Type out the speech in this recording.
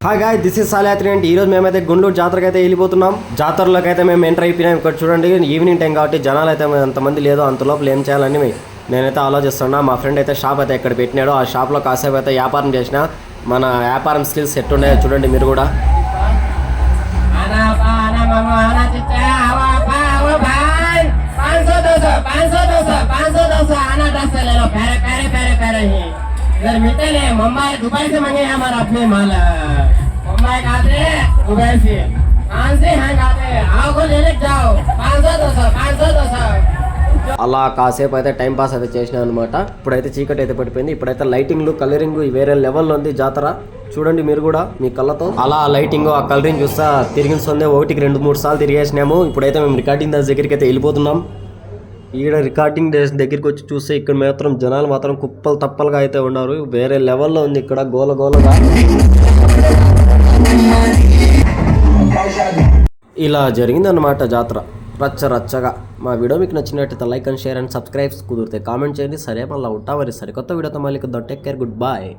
Hi guys, this is సాలియాత్రి and ఈరోజు మేమైతే గుంటూరు జాతరకి అయితే వెళ్ళిపోతున్నాం. జాతరలోకి అయితే మేము ఎంటర్ అయిపోయినాం. ఇక్కడ చూడండి, ఈవినింగ్ టైం కాబట్టి జనాలు అయితే అంతమంది లేదు. అంత లోపల ఏం చేయాలని నేనైతే ఆలోచిస్తున్నా. మా ఫ్రెండ్ అయితే షాప్ అయితే ఎక్కడ పెట్టినాడో ఆ షాప్లో కాసేపు అయితే వ్యాపారం చేసిన. మన వ్యాపారం స్కిల్స్ ఎట్టున్నాయో చూడండి మీరు కూడా. मुंबई दुबई से मंगे हमारा अपने माल मुंबई खाते दुबई से कहाँ से हैं खाते आओ को ले जाओ 500 అలా కాసేపు అయితే టైం పాస్ అయితే చేసినా అనమాట. ఇప్పుడైతే చీకటి అయితే పడిపోయింది. ఇప్పుడైతే లైటింగ్లు కలరింగ్ వేరే లెవెల్లో ఉంది జాతర. చూడండి మీరు కూడా మీ కళ్ళతో. అలా లైటింగ్ ఆ కలరింగ్ చూస్తా తిరిగిస్తుంది. 1-2-3 సార్లు తిరిగేసినాము. ఇప్పుడైతే మేము రికార్డింగ్ దగ్గరికి అయితే వెళ్ళిపోతున్నాం. ఈడ రికార్డింగ్ దగ్గరికి వచ్చి చూస్తే ఇక్కడ మాత్రం జనాలు మాత్రం కుప్పలు తప్పలుగా అయితే ఉన్నారు. వేరే లెవెల్లో ఉంది ఇక్కడ గోలగోలగా. ఇలా జరిగిందన్నమాట జాతర రచ్చ రచ్చగా. మా వీడియో మీకు నచ్చినట్టయితే like and share and subscribes కుదిరితే కామెంట్ చేయండి. సరే మళ్ళీ ఉంటా మరి సరికొత్త వీడియోతో మళ్ళీ టేక్ కేర్, గుడ్ బాయ్.